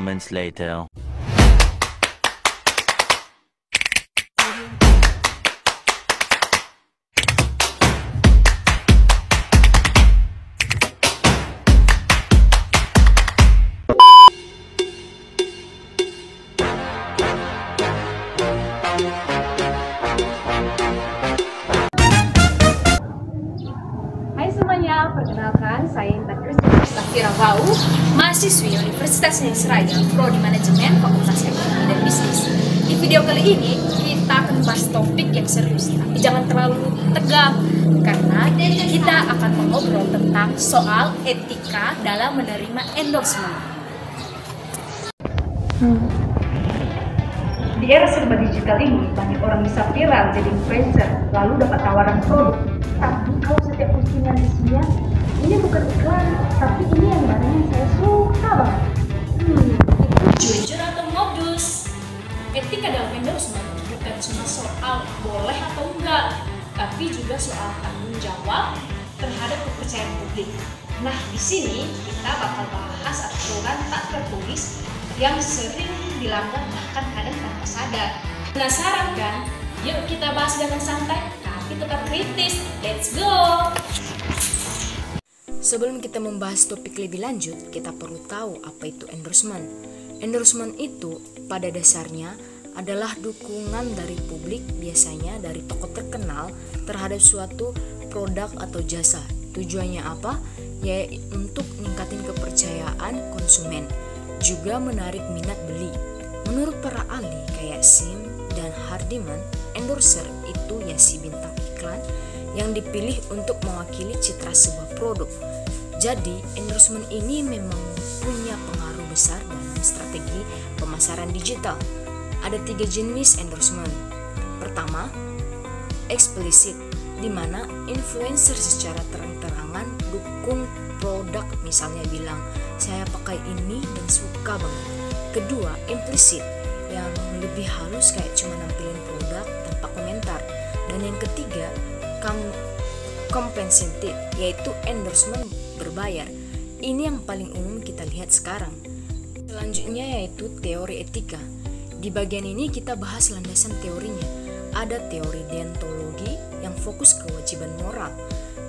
moments later. Hai semuanya, perkenalkan saya Intan Kristina Safira Bau, mahasiswi Universitas Indonesia Raya, Prodi Manajemen Fakultas Ekonomi dan Bisnis. Di video kali ini kita akan bahas topik yang serius, tapi jangan terlalu tegang, karena kita akan mengobrol tentang soal etika dalam menerima endorsement. Di era serba digital ini, banyak orang bisa viral jadi influencer, lalu dapat tawaran produk. Tapi kalau setiap postingan isinya, ini bukan iklan, tapi ini yang barang yang saya suka banget. Itu jujur atau modus? Etika dalam endorsement bukan cuma soal boleh atau enggak, tapi juga soal tanggung jawab terhadap kepercayaan publik. Nah, di sini kita bakal bahas aturan tak tertulis yang sering dilanggar bahkan kadang tanpa sadar. Penasaran kan? Yuk kita bahas dengan santai, tapi tetap kritis. Let's go! Sebelum kita membahas topik lebih lanjut, kita perlu tahu apa itu endorsement. Endorsement itu pada dasarnya adalah dukungan dari publik, biasanya dari tokoh terkenal terhadap suatu produk atau jasa. Tujuannya apa? Ya untuk meningkatkan kepercayaan konsumen, juga menarik minat beli. Menurut para ahli kayak Sim dan Hardiman, endorser itu ya si bintang iklan yang dipilih untuk mewakili citra sebuah produk. Jadi, endorsement ini memang punya pengaruh besar dalam strategi pemasaran digital. Ada 3 jenis endorsement. Pertama, eksplisit, di mana influencer secara terang-terangan dukung produk, misalnya bilang, saya pakai ini dan suka banget. Kedua, implisit, yang lebih halus kayak cuma nampilin produk tanpa komentar. Dan yang ketiga, compensated, yaitu endorsement berbayar. Ini yang paling umum kita lihat sekarang. Selanjutnya yaitu teori etika. Di bagian ini kita bahas landasan teorinya. Ada teori deontologi yang fokus kewajiban moral,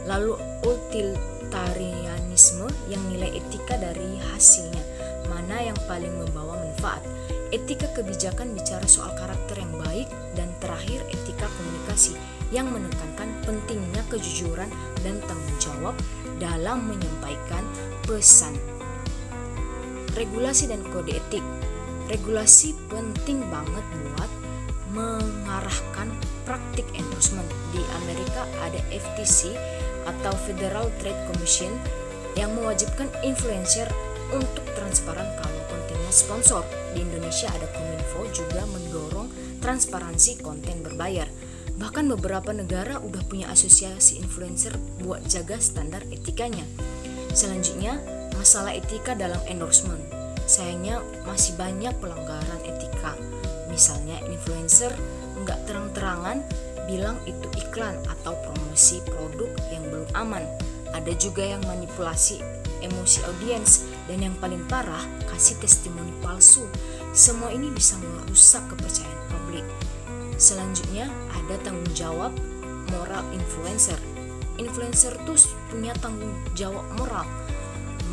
lalu utilitarianisme yang nilai etika dari hasilnya, mana yang paling membawa manfaat. Etika kebijakan bicara soal karakter yang baik, dan terakhir etika komunikasi yang menekankan pentingnya kejujuran dan tanggung jawab dalam menyampaikan pesan. Regulasi dan kode etik. Regulasi penting banget buat mengarahkan praktik endorsement. Di Amerika ada FTC atau Federal Trade Commission yang mewajibkan influencer untuk transparan kalau kontennya sponsor. Di Indonesia ada Kominfo juga mendorong transparansi konten berbayar. Bahkan beberapa negara udah punya asosiasi influencer buat jaga standar etikanya. Selanjutnya, masalah etika dalam endorsement. Sayangnya masih banyak pelanggaran etika. Misalnya influencer nggak terang-terangan bilang itu iklan atau promosi produk yang belum aman. Ada juga yang manipulasi emosi audiens, dan yang paling parah kasih testimoni palsu. Semua ini bisa merusak kepercayaan publik. Selanjutnya ada tanggung jawab moral influencer. Influencer tuh punya tanggung jawab moral.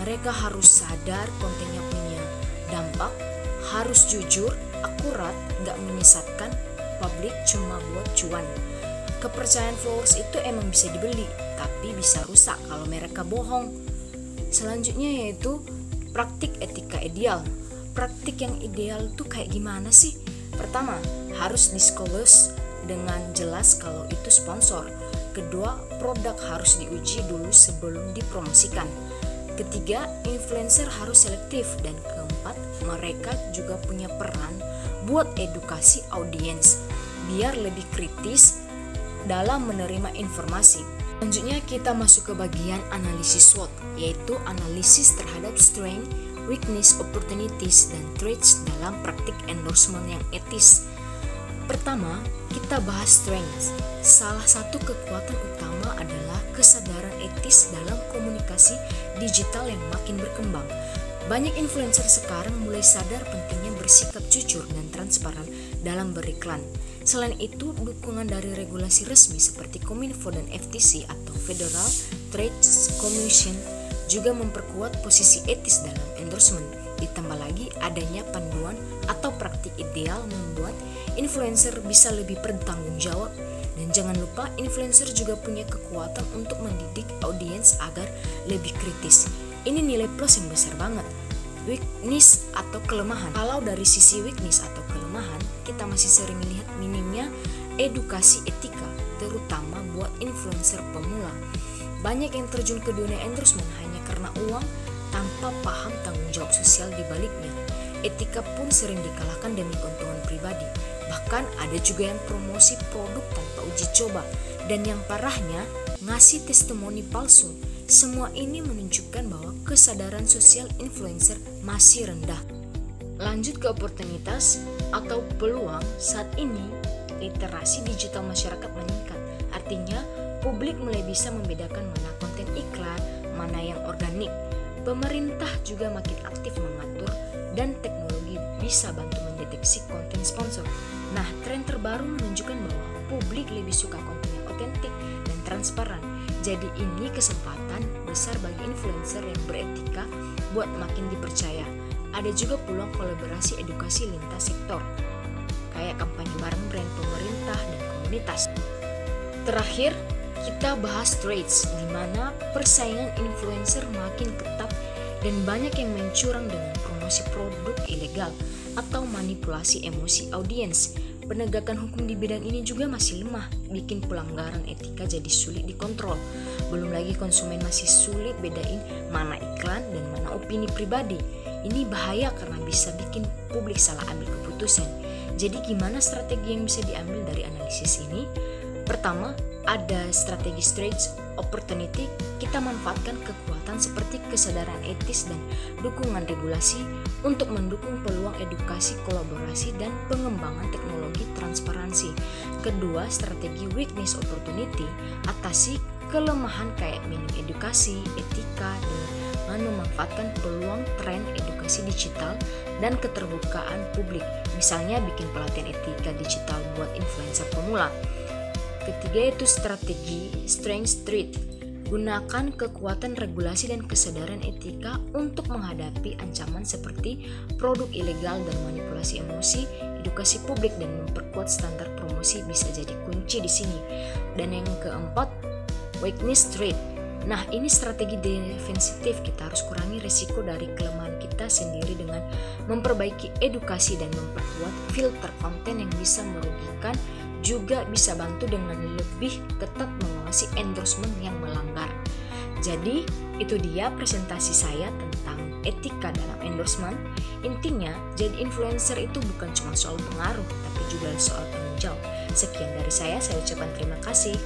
Mereka harus sadar kontennya punya dampak, harus jujur, akurat, gak menyesatkan publik cuma buat cuan. Kepercayaan followers itu emang bisa dibeli, tapi bisa rusak kalau mereka bohong. Selanjutnya yaitu praktik etika ideal. Praktik yang ideal tuh kayak gimana sih? Pertama, harus disclose dengan jelas kalau itu sponsor. Kedua, produk harus diuji dulu sebelum dipromosikan. Ketiga, influencer harus selektif. Dan keempat, mereka juga punya peran buat edukasi audiens biar lebih kritis dalam menerima informasi. Selanjutnya kita masuk ke bagian analisis SWOT, yaitu analisis terhadap strength, weakness, opportunities, dan threats dalam praktik endorsement yang etis. Pertama, kita bahas strengths. Salah satu kekuatan utama adalah kesadaran etis dalam komunikasi digital yang makin berkembang. Banyak influencer sekarang mulai sadar pentingnya bersikap jujur dan transparan dalam beriklan. Selain itu, dukungan dari regulasi resmi seperti Kominfo dan FTC atau Federal Trade Commission juga memperkuat posisi etis dalam endorsement. Ditambah lagi adanya panduan atau praktik ideal membuat influencer bisa lebih bertanggung jawab. Dan jangan lupa, influencer juga punya kekuatan untuk mendidik audiens agar lebih kritis. Ini nilai plus yang besar banget. Weakness atau kelemahan. Kalau dari sisi weakness atau kelemahan, kita masih sering lihat minimnya edukasi etika, terutama buat influencer pemula. Banyak yang terjun ke dunia endorsement hanya karena uang tanpa paham tanggung jawab sosial di baliknya. Etika pun sering dikalahkan demi keuntungan pribadi. Bahkan ada juga yang promosi produk tanpa uji coba. Dan yang parahnya, ngasih testimoni palsu. Semua ini menunjukkan bahwa kesadaran sosial influencer masih rendah. Lanjut ke oportunitas atau peluang. Saat ini, literasi digital masyarakat meningkat. Artinya, publik mulai bisa membedakan mana konten iklan, mana yang organik. Pemerintah juga makin aktif mengatur dan teknologi bisa bantu mendeteksi konten sponsor. Nah, tren terbaru menunjukkan bahwa publik lebih suka konten yang otentik dan transparan. Jadi ini kesempatan besar bagi influencer yang beretika buat makin dipercaya. Ada juga peluang kolaborasi edukasi lintas sektor, kayak kampanye bareng brand pemerintah dan komunitas. Terakhir, kita bahas trades, di mana persaingan influencer makin ketat dan banyak yang main curang dengan promosi produk ilegal atau manipulasi emosi audiens. Penegakan hukum di bidang ini juga masih lemah, bikin pelanggaran etika jadi sulit dikontrol. Belum lagi konsumen masih sulit bedain mana iklan dan mana opini pribadi. Ini bahaya karena bisa bikin publik salah ambil keputusan. Jadi gimana strategi yang bisa diambil dari analisis ini? Pertama, ada strategi trades opportunity. Kita manfaatkan kekuatan seperti kesadaran etis dan dukungan regulasi untuk mendukung peluang edukasi, kolaborasi, dan pengembangan teknologi transparansi. Kedua, strategi weakness opportunity. Atasi kelemahan kayak minim edukasi, etika, dengan memanfaatkan peluang tren edukasi digital dan keterbukaan publik. Misalnya bikin pelatihan etika digital buat influencer pemula. Ketiga itu strategi strength trade. Gunakan kekuatan regulasi dan kesadaran etika untuk menghadapi ancaman seperti produk ilegal dan manipulasi emosi. Edukasi publik dan memperkuat standar promosi bisa jadi kunci di sini. Dan yang keempat, weakness trade. Nah, ini strategi defensif. Kita harus kurangi risiko dari kelemahan kita sendiri dengan memperbaiki edukasi dan memperkuat filter konten yang bisa merugikan. Juga bisa bantu dengan lebih ketat mengawasi endorsement yang melanggar. Jadi, itu dia presentasi saya tentang etika dalam endorsement. Intinya, jadi influencer itu bukan cuma soal pengaruh, tapi juga soal tanggung jawab. Sekian dari saya ucapkan terima kasih.